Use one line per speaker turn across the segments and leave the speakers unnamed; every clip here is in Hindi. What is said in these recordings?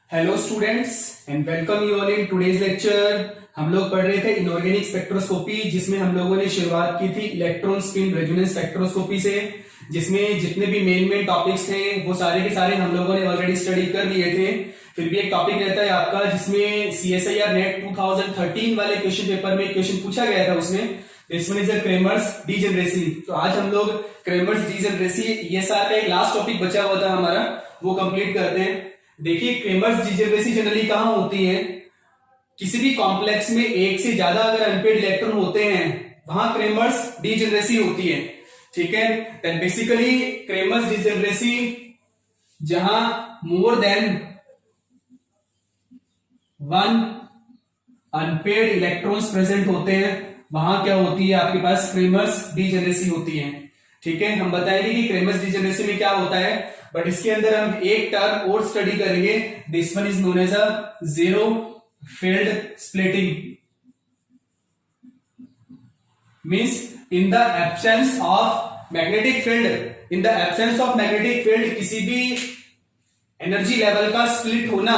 Hello students and welcome you all in today's lecture. हम लोग पढ़ रहे थे इनऑर्गेनिक स्पेक्ट्रोस्कोपी, जिसमें हम लोगों ने शुरुआत की थी इलेक्ट्रॉन स्पिन रेजोनेंस स्पेक्ट्रोस्कोपी से, जिसमें जितने भी मेन टॉपिक्स थे वो सारे के सारे हम लोगों ने ऑलरेडी स्टडी कर लिए थे। फिर भी एक टॉपिक रहता है आपका जिसमें CSIR नेट 2013 वाले क्वेश्चन पेपर में क्वेश्चन पूछा गया था, उसमें this one is a Cramer's degeneracy. तो आज हम लोग क्रेमर्स डीजेनरेसी ESR का एक लास्ट टॉपिक बचा हुआ था हमारा, वो कंप्लीट करते हैं। देखिए क्रेमर्स डीजेनरेसी जनरली कहां होती है, किसी भी कॉम्प्लेक्स में एक से ज्यादा अगर अनपेड इलेक्ट्रॉन होते हैं वहां क्रेमर्स डीजेनरेसी होती है। ठीक है, देन बेसिकली क्रेमर्स डीजेनरेसी जहां more than one unpaired electrons present होते हैं वहां क्या होती है, आपके पास क्रेमर्स डीजेनरेसी होती है। ठीक है, हम बताएंगे कि क्रेमर्स डीजेनरेसी में क्या होता है, बट इसके अंदर हम एक टर्म और स्टडी करेंगे। This one is known as a zero field splitting, means in the absence of magnetic field, in the absence of magnetic field किसी भी एनर्जी लेवल का स्प्लिट होना,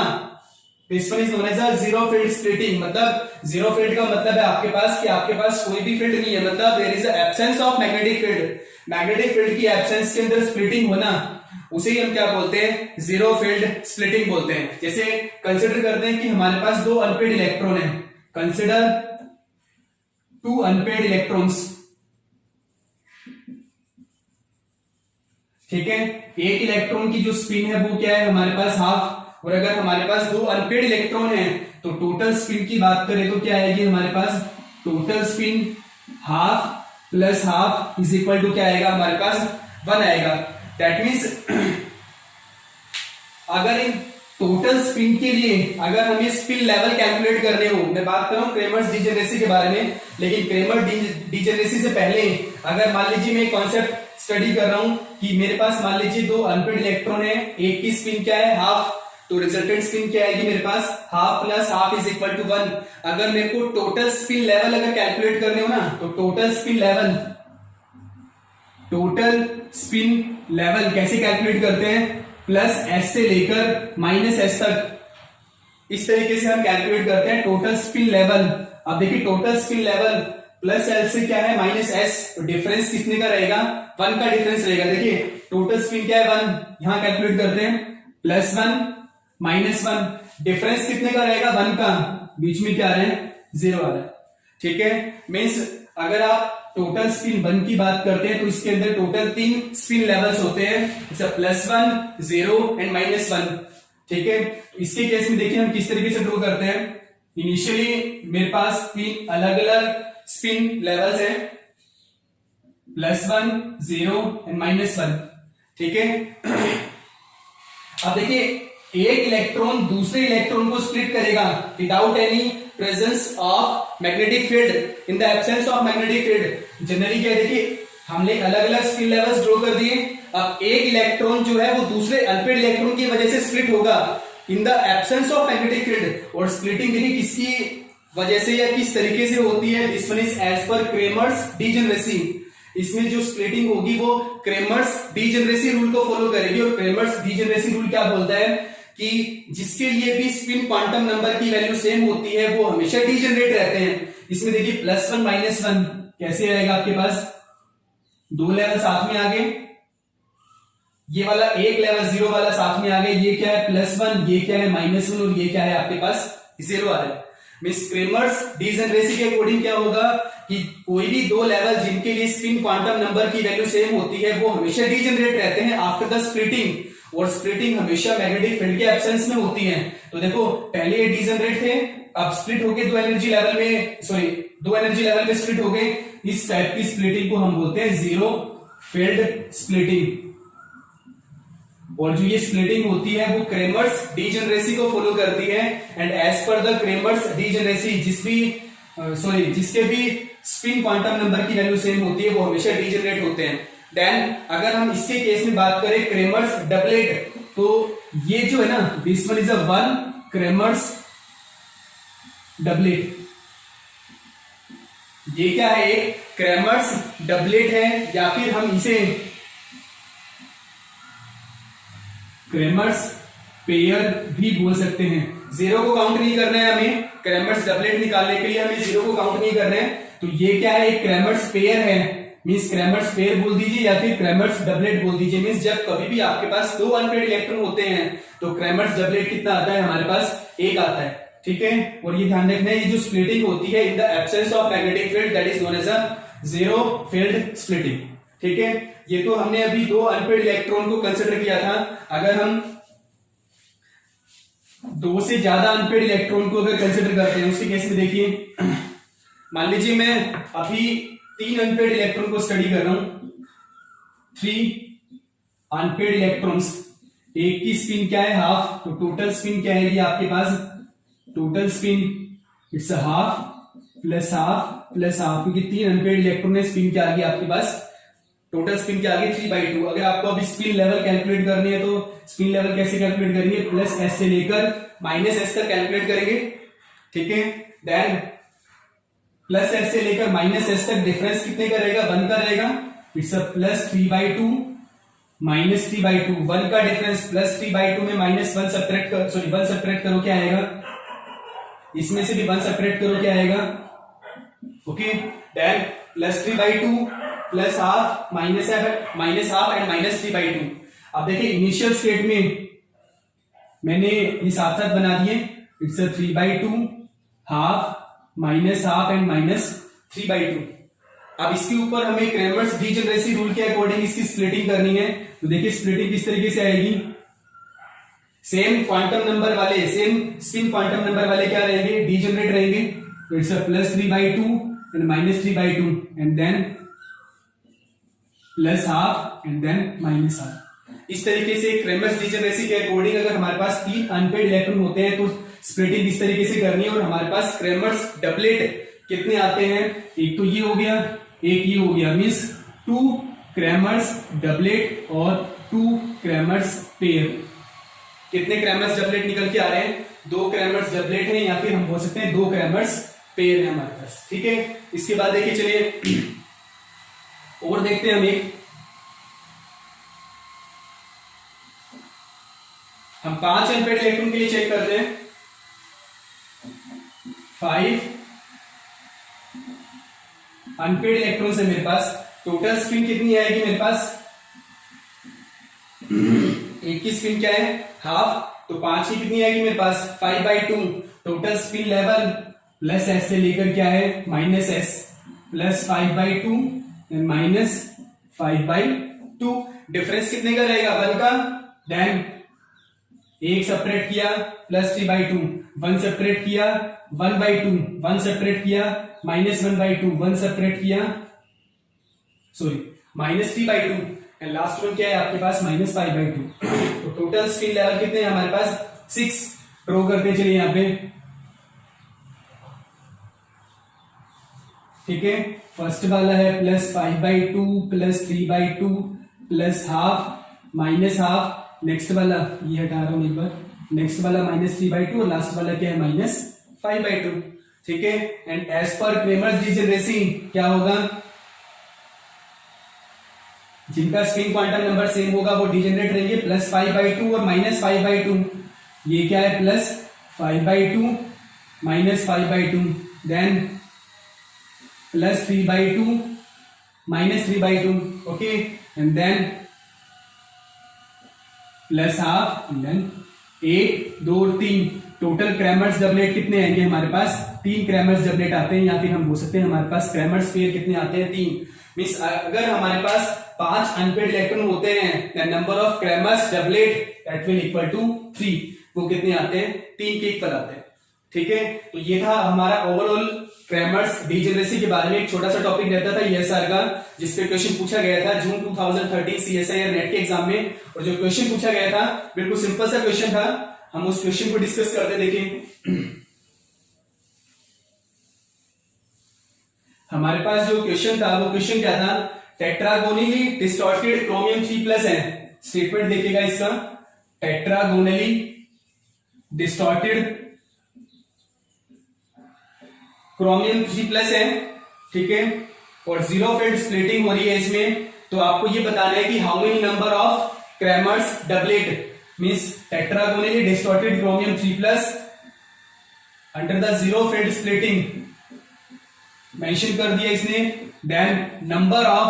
this one is known as a zero field splitting. मतलब जीरो फील्ड का मतलब है आपके पास कि आपके पास कोई भी फील्ड नहीं है, मतलब there is a absence of magnetic field. Magnetic field की एब्सेंस के अंदर स्प्लिटिंग होना, उसे ही हम क्या बोलते हैं, जीरो फील्ड स्प्लिटिंग बोलते हैं। जैसे कंसिडर करते हैं कि हमारे पास दो अनपेड इलेक्ट्रॉन है, कंसिडर टू अनपेड इलेक्ट्रॉन्स। ठीक है, एक इलेक्ट्रॉन की जो स्पिन है वो क्या है हमारे पास हाफ, और अगर हमारे पास दो अनपेड इलेक्ट्रॉन है तो टोटल स्पिन की बात करें तो क्या आएगी हमारे पास, total spin half plus half is equal to क्या आएगा हमारे पास, 1 आएगा। दैट मीन्स अगर इन टोटल स्पिन के लिए अगर हमें स्पिन लेवल कैलकुलेट करने हो, मैं बात कर रहा हूं क्रेमर्स डीजेनरेसी के बारे में, लेकिन क्रेमर डीजेनरेसी से पहले अगर मान लीजिए मैं कॉन्सेप्ट स्टडी कर रहा हूं कि मेरे पास मान लीजिए दो अनपेड इलेक्ट्रॉन है, एक की स्पिन क्या है हाफ, तो रिजल्टेंट स्पिन क्या आएगी मेरे पास, half plus half is equal to 1। अगर मेरे को टोटल स्पिन लेवल अगर कैलकुलेट करने हो ना, तो टोटल स्पिन लेवल कैसे कैलकुलेट करते हैं, प्लस S से लेकर माइनस S तक, इस तरीके से हम कैलकुलेट करते हैं टोटल स्पिन लेवल। अब देखिए total spin level plus L से क्या है माइनस S, तो डिफरेंस कितने का रहेगा, 1 का डिफरेंस रहेगा। देखिए टोटल स्पिन क्या है 1, यहां कैलकुलेट करते हैं प्लस 1 माइनस 1, डिफरेंस कितने का रहेगा 1 का, बीच में क्या आ रहा है 0 आ रहा है। ठीक है, मीन्स अगर आप टोटल स्पिन 1 की बात करते हैं तो इसके अंदर टोटल 3 स्पिन लेवल्स होते हैं, जैसे प्लस 1, 0 एंड माइनस 1। ठीक है, इसके केस में देखिए हम किस तरीके से ड्रॉ करते हैं। इनिशियली मेरे पास 3 अलग अलग स्पिन लेवल्स हैं, प्लस 1, 0 एंड माइनस 1। ठीक है, अब देखिए एक इलेक्ट्रॉन दूसरे इलेक्ट्रॉन को स्प्लिट करेगा without any presence of magnetic field, in the absence of magnetic field. Generally क्या देखिए हमने अलग अलग स्पिन लेवल्स ड्रॉ कर दिए, अब एक इलेक्ट्रॉन जो है वो दूसरे अनपेड इलेक्ट्रॉन की वजह से स्प्लिट होगा इन the absence of magnetic field. और स्प्लिटिंग देखिए किसकी वजह से या किस तरीके से होती है, this one is as per Kramers degeneracy. इसमें जो स्प्लिटिंग होगी वो क्रेमर्स डीजेनरेसी रूल को फॉलो करेगी, और क्रेमर्स डीजेनरेसी रूल क्या बोलता है कि जिसके लिए भी स्पिन क्वांटम नंबर की वैल्यू सेम होती है वो हमेशा डीजेनरेट रहते हैं। इसमें देखिए प्लस 1 माइनस 1 कैसे आएगा, आपके पास दो लेवल साथ में आ गए, ये वाला एक लेवल 0 वाला साथ में आ गए, ये क्या है प्लस 1, ये क्या है माइनस 1, और ये क्या है आपके पास 0 आ रहा है। मिस क्रेमर्स डीजेनरेसी के अकॉर्डिंग क्या होगा कि कोई भी दो लेवल जिनके लिए स्पिन क्वांटम नंबर की वैल्यू सेम होती है वो हमेशा डीजेनरेट रहते हैं आफ्टर द स्प्लिटिंग, और स्प्लिटिंग हमेशा मैग्नेटिक फील्ड के एब्सेंस में होती है। तो देखो पहले ये डीजेनरेट थे, अब स्प्लिट हो गए दो एनर्जी लेवल में स्प्लिट हो गए। इस टाइप की स्प्लिटिंग को हम बोलते हैं जीरो फील्ड स्प्लिटिंग, और जो ये स्प्लिटिंग होती है वो क्रेमर्स डीजेनरेसी को फॉलो करती है। And as per the Kramers degeneracy जिसके भी स्पिन क्वांटम नंबर की वैल्यू सेम होती है वो हमेशा डीजेनरेट होते हैं। देन अगर हम इसके केस में बात करें क्रेमर्स डबलेट, तो ये जो है ना this one is a 1 Cramer's doublet, ये क्या है एक क्रेमर्स डबलेट है, या फिर हम इसे क्रेमर्स पेयर भी बोल सकते हैं। जीरो को काउंट नहीं करना है हमें, क्रैमर्स डबलेट निकालने के लिए हमें जीरो को काउंट नहीं करना है। तो ये क्या है, एक क्रैमर्स पेयर है, मींस क्रैमर्स पेयर बोल दीजिए या फिर क्रैमर्स डबलेट बोल दीजिए। मींस जब कभी भी आपके पास दो अनपेड इलेक्ट्रॉन होते हैं तो क्रैमर्स डबलेट कितना आता है, हमारे पास एक आता है, ठीक है। और ये ध्यान रखना है, ये जो स्प्लिटिंग होती है in the absence of magnetic field that is known as a zero field splitting, ठीक है। ये तो हमने अभी दो अनपेड इलेक्ट्रॉन को कंसिडर किया था। अगर हम दो से ज्यादा अनपेड इलेक्ट्रॉन को अगर कंसिडर करते हैं उसके केस में देखिए, मान लीजिए मैं अभी तीन अनपेड इलेक्ट्रॉन को स्टडी कर रहा हूं, थ्री अनपेड इलेक्ट्रॉन्स, एक की स्पिन क्या है, हाफ, तो टोटल स्पिन क्या है आपके पास, total spin it's half plus half plus half, क्योंकि तीन अनपेड इलेक्ट्रॉन है, स्पिन क्या आ गई आपके पास, टोटल स्पिन क्या आ गई 3/2। अगर आपको अभी स्पिन लेवल कैलकुलेट करनी है तो स्पिन लेवल कैसे कैलकुलेट करेंगे, प्लस एस से लेकर माइनस एस तक कैलकुलेट करेंगे, ठीक है। देन प्लस एस से लेकर माइनस एस तक डिफरेंस कितने का रहेगा, 1 का रहेगा, इट्स अ प्लस 3/2 माइनस 3/2, 1 का डिफरेंस प्लस 3/2 में माइनस 1 सब्ट्रैक्ट कर, सॉरी 1 सब्ट्रैक्ट करो क्या आएगा, इसमें से भी 1 सब्ट्रैक्ट करो क्या आएगा, okay. Then plus 3/2 plus half minus half and minus 3/2। अब देखिए इनिशियल स्टेट में मैंने ये साथ साथ बना दिए, it's a 3/2 half minus half and minus 3/2। अब इसके ऊपर हमें क्रैमर्स डीजेनरेसी रूल के अकॉर्डिंग इसकी स्प्लिटिंग करनी है। तो देखिए स्प्लिटिंग किस तरीके से आएगी, सेम क्वांटम नंबर वाले, सेम स्पिन क्वांटम नंबर वाले क्या रहेंगे, डीजेनरेट रहेंगे। तो it's a plus 3/2 and minus 3/2 and then plus half and then minus half. इस तरीके से क्रैमर्स डीजेनरेसी के अकॉर्डिंग अगर हमारे पास तीन अनपेड इलेक्ट्रॉन होते हैं तो स्प्लिटिंग इस तरीके से करनी है। और हमारे पास क्रैमर्स डबलेट कितने आते हैं, एक तो ये हो गया, एक ये हो गया, मींस 2 क्रैमर्स डबलेट और 2 क्रैमर्स पेयर। कितने क्रैमर्स डबलेट निकल के आ रहे हैं, 2 क्रैमर्स डबलेट है या फिर हम बोल सकते हैं 2 क्रैमर्स पेयर है हमारे पास, ठीक है। इसके बाद देखिए चलिए और देखते हैं हम एक, हम 5 अनपेड इलेक्ट्रॉन के लिए चेक करते हैं। 5 अनपेड इलेक्ट्रॉन्स है मेरे पास, टोटल स्पिन कितनी आएगी मेरे पास, एक की स्पिन क्या है हाफ, तो 5 की कितनी आएगी मेरे पास 5/2। Total spin level plus S से लेकर क्या है minus S, plus 5/2 minus 5/2। Difference कितने का रहेगा 1 का, देन एक सेपरेट किया प्लस 3/2, 1 सेपरेट किया 1/2, 1 सेपरेट किया माइनस 1/2, 1 सेपरेट किया sorry minus 3/2 and last one क्या है आपके पास माइनस 5/2। तो टोटल स्पिन लेवल कितने हैं हमारे पास 6। ड्रॉ करते चलिए यहां पे, ठीक है। फर्स्ट वाला है plus 5/2 plus 3/2 plus half minus half, next वाला ये हटा रहा हूं एक बार, नेक्स्ट वाला माइनस 3/2 और लास्ट वाला क्या है माइनस 5/2, ठीक है। And as per Kramers degeneracy क्या होगा, जिनका स्पिन क्वांटम नंबर सेम होगा वो डीजेनरेट रहेंगे, प्लस 5/2 और माइनस 5/2। ये क्या है plus 5/2 minus 5/2, then plus 3/2 minus 3/2, okay, and then plus half and then 1 2 और 3। टोटल क्रैमर्स डबलेट कितने आएंगे हमारे पास, 3 क्रैमर्स डबलेट आते हैं, या फिर हम बोल सकते हैं हमारे पास क्रैमर्स पेयर कितने आते हैं 3। मींस अगर हमारे पास 5 अनपेड इलेक्ट्रॉन होते हैं the number of Kramers doublet that will equal to 3, वो कितने आते हैं 3 के इक्वल आते हैं, ठीक है। तो ये था हमारा ओवरऑल क्रैमर्स डीजेनरेसी के बारे में एक छोटा सा टॉपिक रहता था ईएसआर का, जिसपे क्वेश्चन पूछा गया था जून 2013 सीएसआईआर नेट के एग्जाम में। और जो क्वेश्चन पूछा गया था बिल्कुल सिंपल सा क्वेश्चन था, हम उस क्वेश्चन को डिस्कस करते देखें। हमारे पास जो क्वेश्चन था वो क्वेश्चन क्या था, टेट्रागोनली डिस्टॉर्टेड क्रोमियम 3+ है। स्टेटमेंट देखिएगा इसका, टेट्रागोनली डिस्टॉर्टेड क्रोमियम 3+ है, ठीक है, और जीरो फील्ड स्प्लिटिंग हो रही है इसमें। तो आपको ये बताना है कि how many number of Kramers doublet means tetragonally distorted chromium 3+ under the zero field splitting mention कर दिया इसने। Then number of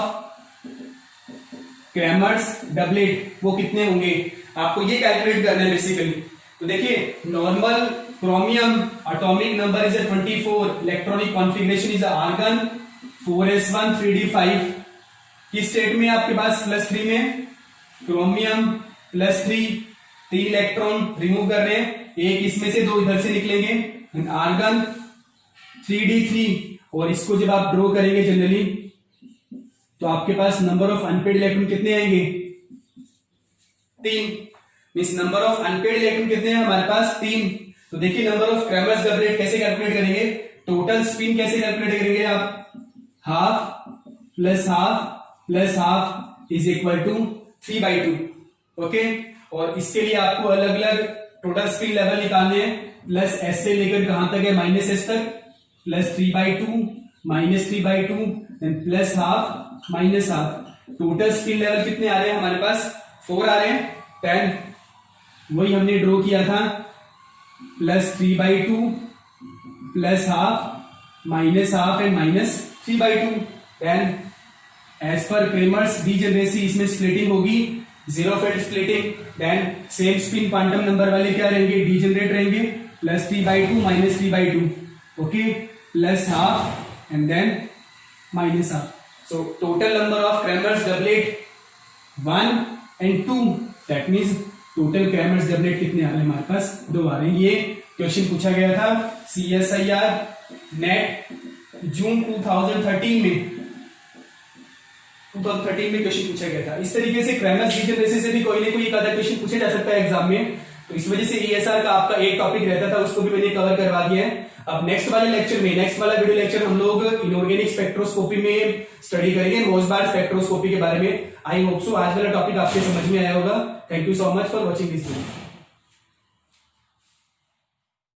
Kramers doublet वो कितने होंगे आपको ये कैलकुलेट करना है बेसिकली। तो देखिए normal chromium atomic number is 24, electronic configuration is argon 4s1 3d5। किस स्टेट में आपके पास +3 में क्रोमियम +3 3 इलेक्ट्रॉन रिमूव कर रहे हैं, एक इसमें से 2 इधर से निकलेंगे, आर्गन 3d3। और इसको जब आप ड्रॉ करेंगे जनरली तो आपके पास नंबर ऑफ अनपेड इलेक्ट्रॉन कितने आएंगे 3। Means number of unpaired electron कितने हैं हमारे पास 3। तो देखिए नंबर ऑफ क्रैमर्स डबलेट कैसे कैलकुलेट करेंगे, टोटल स्पिन कैसे कैलकुलेट करेंगे आप, half plus half is equal to 3/2। Okay, और इसके लिए आपको अलग अलग टोटल स्पिन लेवल निकालने हैं, प्लस एस से लेकर कहां तक है -s तक, +3/2 -3/2 plus half -half. Total spin level कितने आ रहे हैं हमारे पास 4 आ रहे हैं। 10 वही हमने ड्रॉ किया था, +3/2 plus half -half and -3/2। Then as per Kramers degeneracy इसमें स्प्लिटिंग होगी, zero field splitting. Then same spin quantum number वाले क्या रहेंगे डीजेनरेट रहेंगे, +3/2 -3/2। Okay, plus half and then -half. So total number of Kramers doublet 1 and 2, that means total Kramers doublet कितने आ रहे हैं हमारे पास 2 आ रहे हैं। ये क्वेश्चन पूछा गया था CSIR नेट जून 2013 में क्वेश्चन पूछा गया था। इस तरीके से क्रैमर्स डीजेनरेसी से भी कोई ना कोई एक आधा क्वेश्चन पूछा जा सकता है एग्जाम में। तो इस वजह से ESR का आपका एक टॉपिक रहता था, उसको भी मैंने कवर करवा दिया है। अब नेक्स्ट वाले लेक्चर में, नेक्स्ट वाला वीडियो लेक्चर हम लोग इनऑर्गेनिक स्पेक्ट्रोस्कोपी में स्टडी करेंगे, मोसबार स्पेक्ट्रोस्कोपी के बारे में। आई होप सो आज वाला टॉपिक आपके समझ में आया होगा। Thank you so much for watching this video.